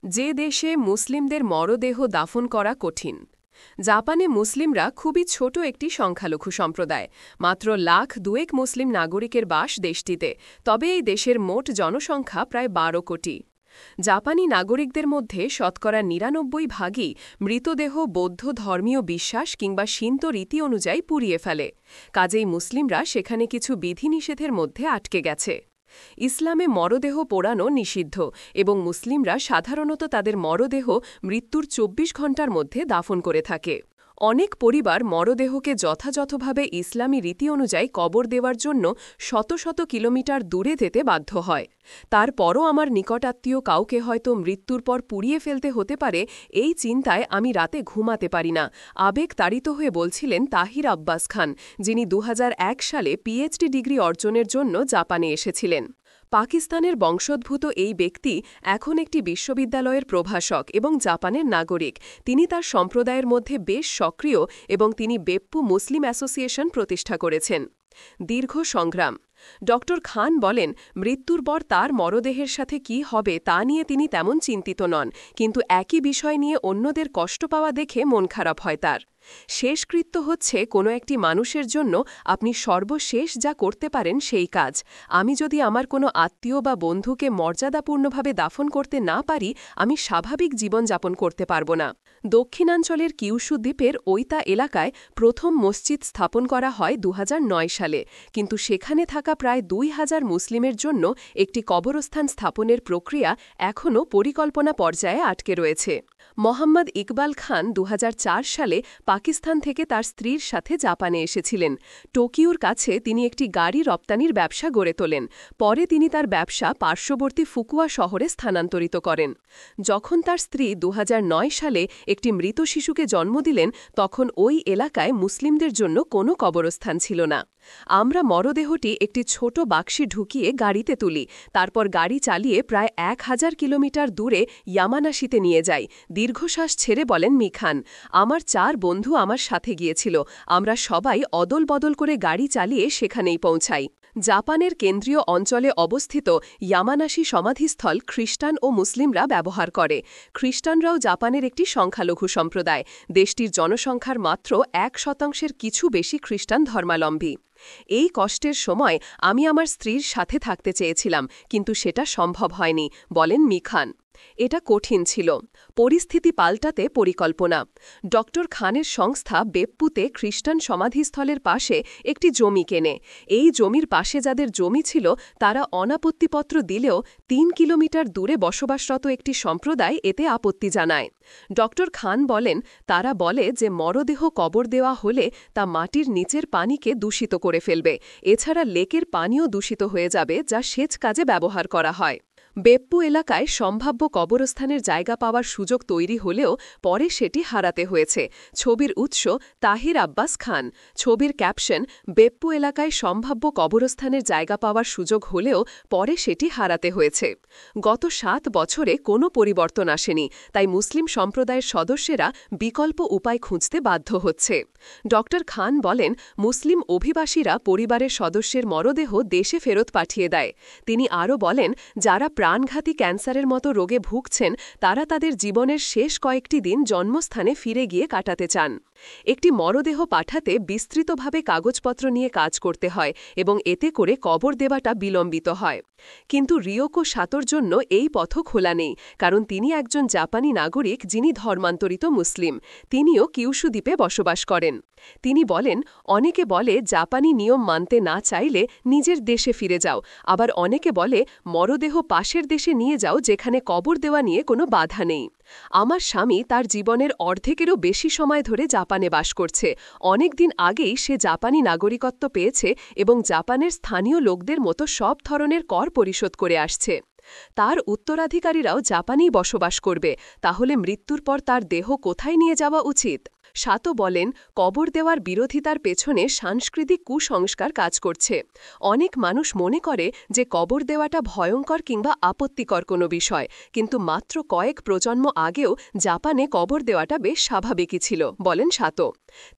যে দেশে মুসলিমদের মরদেহ দাফন করা কঠিন। জাপানে মুসলিমরা খুবই ছোট একটি সংখ্যালঘু সম্প্রদায়, মাত্র লাখ দুয়েক মুসলিম নাগরিকের বাস দেশটিতে, তবে এই দেশের মোট জনসংখ্যা প্রায় ১২ কোটি। জাপানি নাগরিকদের মধ্যে শতকরা ৯৯ ভাগই মৃতদেহ বৌদ্ধ ধর্মীয় বিশ্বাস কিংবা শিন্তো রীতি অনুযায়ী পুড়িয়ে ফেলে, কাজেই মুসলিমরা সেখানে কিছু বিধিনিষেধের মধ্যে আটকে গেছে। ইসলামে মরদেহ পোড়ানো নিষিদ্ধ এবং মুসলিমরা সাধারণত তাদের মরদেহ মৃত্যুর ২৪ ঘণ্টার মধ্যে দাফন করে থাকে। অনেক পরিবার মরদেহকে যথাযথভাবে ইসলামী রীতি অনুযায়ী কবর দেওয়ার জন্য শত শত কিলোমিটার দূরে যেতে বাধ্য হয়। তারপরও আমার নিকটাত্মীয় কাউকে হয়তো মৃত্যুর পর পুড়িয়ে ফেলতে হতে পারে, এই চিন্তায় আমি রাতে ঘুমাতে পারি না, আবেগ তাড়িত হয়ে বলছিলেন তাহির আব্বাস খান, যিনি ২০০১ সালে পিএইচডি ডিগ্রি অর্জনের জন্য জাপানে এসেছিলেন। পাকিস্তানের বংশোদ্ভূত এই ব্যক্তি এখন একটি বিশ্ববিদ্যালয়ের প্রভাষক এবং জাপানের নাগরিক। তিনি তার সম্প্রদায়ের মধ্যে বেশ সক্রিয় এবং তিনি বেপ্পু মুসলিম অ্যাসোসিয়েশন প্রতিষ্ঠা করেছেন। দীর্ঘ সংগ্রাম। ড খান বলেন, মৃত্যুর পর তার মরদেহের সাথে কি হবে তা নিয়ে তিনি তেমন চিন্তিত নন, কিন্তু একই বিষয় নিয়ে অন্যদের কষ্ট পাওয়া দেখে মন খারাপ হয় তার। শেষকৃত্য হচ্ছে কোনো একটি মানুষের জন্য আপনি সর্বশেষ যা করতে পারেন সেই কাজ। আমি যদি আমার কোনো আত্মীয় বা বন্ধুকে মর্যাদাপূর্ণভাবে দাফন করতে না পারি, আমি স্বাভাবিক জীবনযাপন করতে পারব না। দক্ষিণাঞ্চলের কিউশু দ্বীপের ওইতা এলাকায় প্রথম মসজিদ স্থাপন করা হয় ২০০৯ সালে, কিন্তু সেখানে থাকা প্রায় ২,০০০ মুসলিমের জন্য একটি কবরস্থান স্থাপনের প্রক্রিয়া এখনও পরিকল্পনা পর্যায়ে আটকে রয়েছে। মোহাম্মদ ইকবাল খান ২০০৪ সালে পাকিস্তান থেকে তার স্ত্রীর সাথে জাপানে এসেছিলেন। টোকিওর কাছে তিনি একটি গাড়ি রপ্তানির ব্যবসা গড়ে তোলেন। পরে তিনি তার ব্যবসা পার্শ্ববর্তী ফুকুয়া শহরে স্থানান্তরিত করেন। যখন তার স্ত্রী ২০০৯ সালে একটি মৃত শিশুকে জন্ম দিলেন, তখন ওই এলাকায় মুসলিমদের জন্য কোনো কবরস্থান ছিল না। আমরা মরদেহটি একটি ছোট বাক্সে ঢুকিয়ে গাড়িতে তুলি, তারপর গাড়ি চালিয়ে প্রায় ১,০০০ কিলোমিটার দূরে ইয়ামানাশিতে নিয়ে যাই। দীর্ঘশ্বাস ছেড়ে বলেন মিখান, আমার ৪ বন্ধু আমার সাথে গিয়েছিল। আমরা সবাই অদল বদল করে গাড়ি চালিয়ে সেখানেই পৌঁছাই। জাপানের কেন্দ্রীয় অঞ্চলে অবস্থিত ইয়ামানাশি সমাধিস্থল খ্রিস্টান ও মুসলিমরা ব্যবহার করে। খ্রিস্টানরাও জাপানের একটি সংখ্যালঘু সম্প্রদায়। দেশটির জনসংখ্যার মাত্র ১% কিছু বেশি খ্রিস্টান ধর্মাবলম্বী। এই কষ্টের সময় আমি আমার স্ত্রীর সাথে থাকতে চেয়েছিলাম, কিন্তু সেটা সম্ভব হয়নি, বলেন মিখান। এটা কঠিন ছিল। পরিস্থিতি পাল্টাতে পরিকল্পনা। ড খানের সংস্থা বেপ্পুতে খ্রিস্টান সমাধিস্থলের পাশে একটি জমি কেনে। এই জমির পাশে যাদের জমি ছিল তারা অনাপত্তিপত্র দিলেও ৩ কিলোমিটার দূরে বসবাসরত একটি সম্প্রদায় এতে আপত্তি জানায়। ড খান বলেন, তারা বলে যে মরদেহ কবর দেওয়া হলে তা মাটির নিচের পানিকে দূষিত করে ফেলবে, এছাড়া লেকের পানিও দূষিত হয়ে যাবে, যা সেচ কাজে ব্যবহার করা হয়। বেপ্পু এলাকায় সম্ভাব্য কবরস্থানের জায়গা পাওয়ার সুযোগ তৈরি হলেও পরে সেটি হারাতে হয়েছে। ছবির উৎস তাহির আব্বাস খান। ছবির ক্যাপশন, বেপ্পু এলাকায় সম্ভাব্য কবরস্থানের জায়গা পাওয়ার সুযোগ হলেও পরে সেটি হারাতে হয়েছে। গত ৭ বছরে কোনো পরিবর্তন আসেনি, তাই মুসলিম সম্প্রদায়ের সদস্যেরা বিকল্প উপায় খুঁজতে বাধ্য হচ্ছে। ড খান বলেন, মুসলিম অভিবাসীরা পরিবারের সদস্যের মরদেহ দেশে ফেরত পাঠিয়ে দেয়। তিনি আরও বলেন, যারা প্রাণঘাতী ক্যান্সারের মতো রোগে ভুগছেন তারা তাদের জীবনের শেষ কয়েকটি দিন জন্মস্থানে ফিরে গিয়ে কাটাতে চান। একটি মরদেহ পাঠাতে বিস্তৃতভাবে কাগজপত্র নিয়ে কাজ করতে হয় এবং এতে করে কবর দেওয়াটা বিলম্বিত হয়। কিন্তু রিওকো সাতোর জন্য এই পথ খোলা নেই, কারণ তিনি একজন জাপানি নাগরিক যিনি ধর্মান্তরিত মুসলিম। তিনিও কিউশু দ্বীপে বসবাস করেন। তিনি বলেন, অনেকে বলে জাপানি নিয়ম মানতে না চাইলে নিজের দেশে ফিরে যাও, আবার অনেকে বলে মরদেহ পাশের দেশে নিয়ে যাও যেখানে কবর দেওয়া নিয়ে কোনো বাধা নেই। আমার স্বামী তার জীবনের অর্ধেকেরও বেশি সময় ধরে জাপানে বাস করছে। অনেক দিন আগেই সে জাপানি নাগরিকত্ব পেয়েছে এবং জাপানের স্থানীয় লোকদের মতো সব ধরনের কর পরিশোধ করে আসছে। তার উত্তরাধিকারীরাও জাপানেই বসবাস করবে, তাহলে মৃত্যুর পর তার দেহ কোথায় নিয়ে যাওয়া উচিত? সাতো বলেন, কবর দেওয়ার বিরোধিতার পেছনে সাংস্কৃতিক কুসংস্কার কাজ করছে। অনেক মানুষ মনে করে যে কবর দেওয়াটা ভয়ঙ্কর কিংবা আপত্তিকর কোনো বিষয়, কিন্তু মাত্র কয়েক প্রজন্ম আগেও জাপানে কবর দেওয়াটা বেশ স্বাভাবিকই ছিল, বলেন সাতো।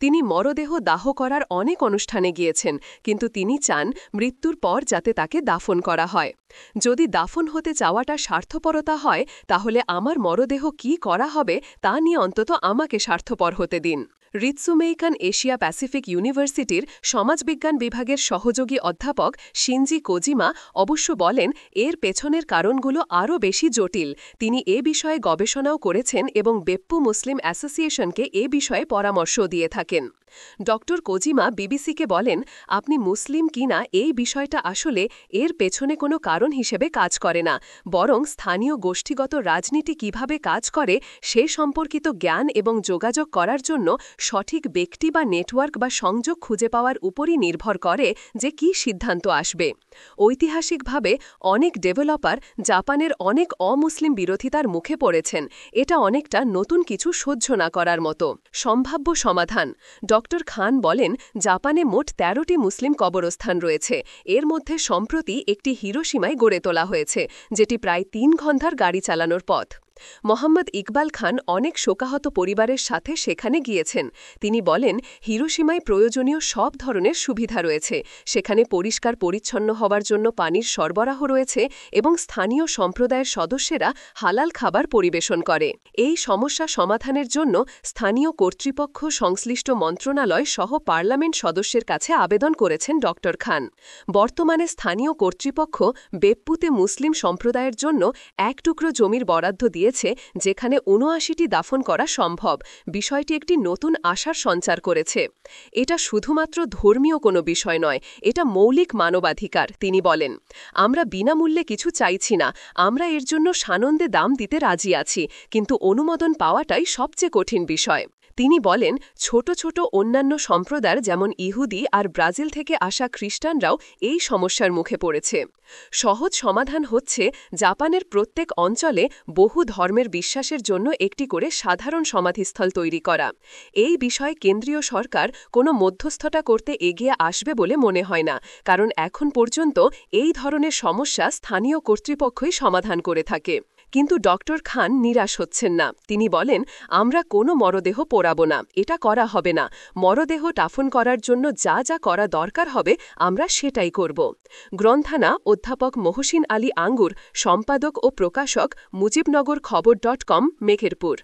তিনি মরদেহ দাহ করার অনেক অনুষ্ঠানে গিয়েছেন, কিন্তু তিনি চান মৃত্যুর পর যাতে তাকে দাফন করা হয়। যদি দাফন হতে চাওয়াটা স্বার্থপরতা হয়, তাহলে আমার মরদেহ কি করা হবে তা নিয়ে অন্তত আমাকে স্বার্থপর হতে দিন। রিৎসুমেইকান এশিয়া প্যাসিফিক ইউনিভার্সিটির সমাজবিজ্ঞান বিভাগের সহযোগী অধ্যাপক শিনজি কোজিমা অবশ্য বলেন, এর পেছনের কারণগুলো আরও বেশি জটিল। তিনি এ বিষয়ে গবেষণাও করেছেন এবং বেপ্পু মুসলিম অ্যাসোসিয়েশনকে এ বিষয়ে পরামর্শ দিয়ে থাকেন। ড কোজিমা বিবিসিকে বলেন, আপনি মুসলিম কিনা এই বিষয়টা আসলে এর পেছনে কোনো কারণ হিসেবে কাজ করে না, বরং স্থানীয় গোষ্ঠীগত রাজনীতি কিভাবে কাজ করে সে সম্পর্কিত জ্ঞান এবং যোগাযোগ করার জন্য সঠিক ব্যক্তি বা নেটওয়ার্ক বা সংযোগ খুঁজে পাওয়ার উপরই নির্ভর করে যে কি সিদ্ধান্ত আসবে। ঐতিহাসিকভাবে অনেক ডেভেলপার জাপানের অনেক অমুসলিম বিরোধিতার মুখে পড়েছেন। এটা অনেকটা নতুন কিছু সহ্য না করার মতো। সম্ভাব্য সমাধান। ড খান বলেন, জাপানে মোট ১৩টি মুসলিম কবরস্থান রয়েছে। এর মধ্যে সম্প্রতি একটি হিরোশিমায় গড়ে তোলা হয়েছে, যেটি প্রায় ৩ ঘণ্টার গাড়ি চালানোর পথ। মোহাম্মদ ইকবাল খান অনেক শোকাহত পরিবারের সাথে সেখানে গিয়েছেন। তিনি বলেন, হিরোশিমায় প্রয়োজনীয় সব ধরনের সুবিধা রয়েছে। সেখানে পরিষ্কার পরিচ্ছন্ন হওয়ার জন্য পানির সরবরাহ রয়েছে এবং স্থানীয় সম্প্রদায়ের সদস্যেরা হালাল খাবার পরিবেশন করে। এই সমস্যা সমাধানের জন্য স্থানীয় কর্তৃপক্ষ সংশ্লিষ্ট মন্ত্রণালয় সহ পার্লামেন্ট সদস্যের কাছে আবেদন করেছেন ড খান। বর্তমানে স্থানীয় কর্তৃপক্ষ বেপ্পুতে মুসলিম সম্প্রদায়ের জন্য এক টুকরো জমির বরাদ্দ দিয়েছে, যেখানে ৭৯টি দাফন করা সম্ভব। বিষয়টি একটি নতুন আশার সঞ্চার করেছে। এটা শুধুমাত্র ধর্মীয় কোনো বিষয় নয়, এটা মৌলিক মানবাধিকার, তিনি বলেন। আমরা বিনামূল্যে কিছু চাইছি না, আমরা এর জন্য সানন্দে দাম দিতে রাজি আছি, কিন্তু অনুমোদন পাওয়াটাই সবচেয়ে কঠিন বিষয়। তিনি বলেন, ছোট ছোট অন্যান্য সম্প্রদায় যেমন ইহুদি আর ব্রাজিল থেকে আসা খ্রিস্টানরাও এই সমস্যার মুখে পড়েছে। সহজ সমাধান হচ্ছে জাপানের প্রত্যেক অঞ্চলে বহু ধর্মের বিশ্বাসের জন্য একটি করে সাধারণ সমাধিস্থল তৈরি করা। এই বিষয়ে কেন্দ্রীয় সরকার কোনো মধ্যস্থতা করতে এগিয়ে আসবে বলে মনে হয় না, কারণ এখন পর্যন্ত এই ধরনের সমস্যা স্থানীয় কর্তৃপক্ষই সমাধান করে থাকে। কিন্তু ড খান নিরাশ হচ্ছেন না। তিনি বলেন, আমরা কোনো মরদেহ পোড়াব না, এটা করা হবে না। মরদেহ দাফন করার জন্য যা যা করা দরকার হবে আমরা সেটাই করব। গ্রন্থানা অধ্যাপক মহসিন আলী আঙ্গুর, সম্পাদক ও প্রকাশক, মুজিবনগর খবর.com, মেঘেরপুর।